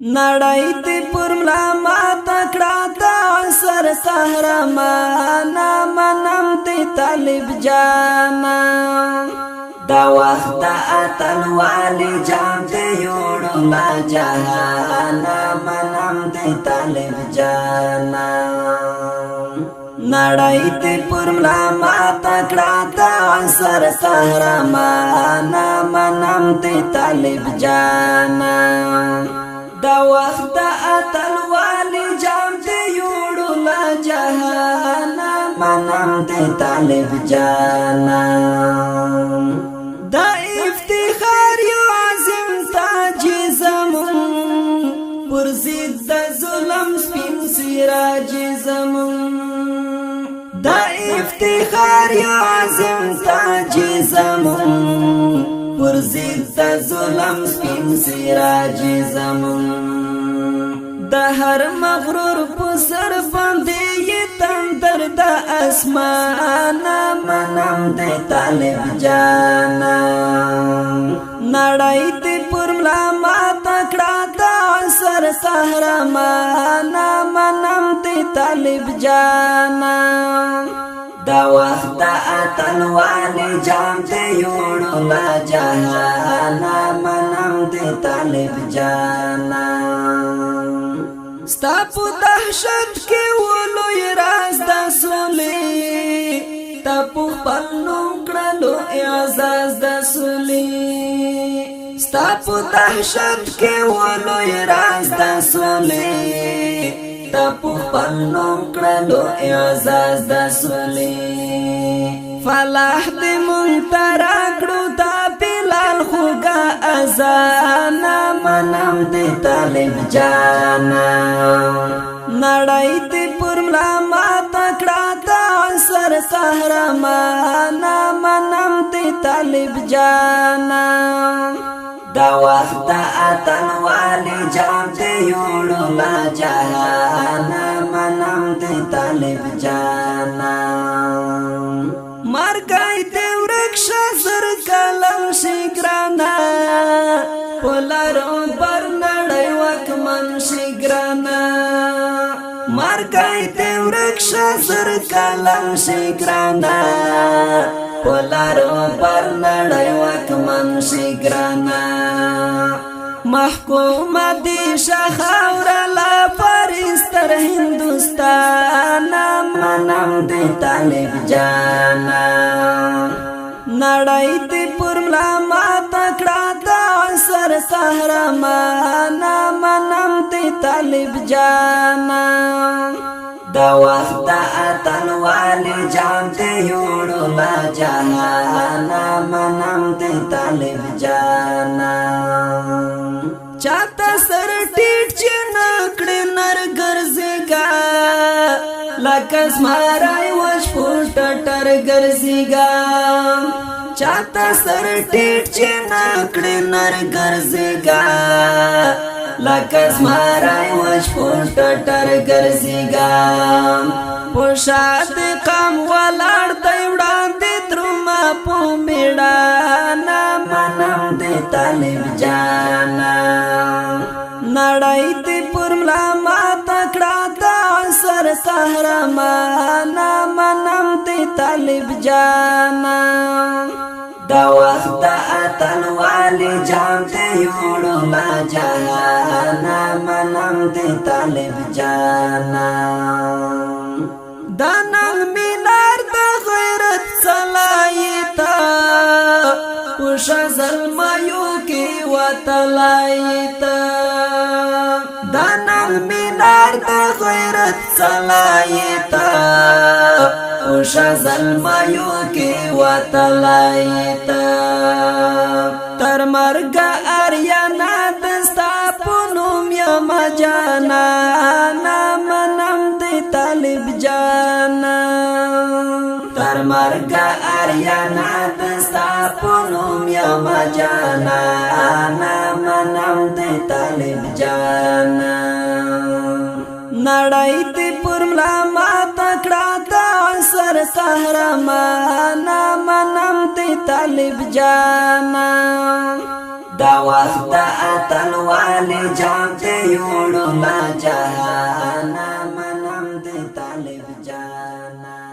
نړۍ ته پرملا ما تکړه تا سر قهرمانا منم ته طالب جانا دا وخت اتل والی جام ته یوړو ما جهانا منم ته طالب جانا نړۍ ته پرملا ما تکړه تا سر قهرمانا منم ته طالب جانا دا وخت اتل والی جام ته یوړو لا جهانا منم ته طالب جانا دا افتخار یو عظیم تاج زمون پر ضد د ظلم سپین سراج زمون دا افتخار یو عظیم تاج زمون پر ضد د ظلم سپین سراج زمون د هر مغرور په سر باندې یې تندر د اسمان منم د طالب جانا نړۍ ته پرملا ما تکړه تا سر قهرمانا منم د طالب جانا دا وخت اتل والی جام ته یوړو لا جهانا منم د طالب جانا ستا په دهشت کې ولوی راز د سولې تا په خپل نوم کړلو اعزاز د سولې ستا په دهشت کې ولوی راز د سولې تا په خپل نوم کړلو اعزاز د سولې فلاح دې مونږ ته راکړو دا بلال خوږه اذانا منم دې طالب جانا نړۍ ته پرملا ما تکړه تا سر قهرمانا منم دې طالب جانا دا وخت اتل والی جام ته یوړو لا جهانا منم دې طالب جانا مرګای ته ورکشه سر کلم شي ګرانا پولارو بر نړۍ وکمن شي ګرانا مرګای ته ورکشه سر کلم شي ګرانا پولارو بر نړۍ وکمن شي ګرانا محکوم دی شخاور لا پرستر هندوستان منم دی طالب جانا نړۍ ته پرملا ما تکړه تا سر قهرمانا منم دی طالب جانا دا وخت اتل والی جام ته یوړو لا جهانا منم دی طالب جانا چاته سر ټیټ چې نکړې نر ګرځېګا لکه زمری وش پټ ټر ګرځېګا چاته سر ټیټ چې نکړې نر ګرځېګا لکه زمری وش پټ ټر ګرځېګا پوشاد قام ولاړ دی وړاندې ترما په میړانا منم دې طالب جانا نړۍ ته پرملا ما تکړه تا سر قهرمانا منم دې طالب جانا دا وخت اتل والی جام ته یوړو لا جهانا منم دې طالب جانا دا نغ مینار د غیرت صلایتا پوشا ظلمایو کی وطلایتا دا نغ مینار د غیرت صلایتا پوشا ظلمایو کی وطلایتا تر مرګ اریانا دستا پونم یم جانا منم دې طالب جانا تر مرګ اریانا دستا پونم یم جانا منم دې طالب جانا نړۍ ته پرملا ما تکړه تا سر قهرمانا منم دې طالب جانا دا وخت دا اتل والی جام تے یوڑو لا جہانا منم دے طالب جانا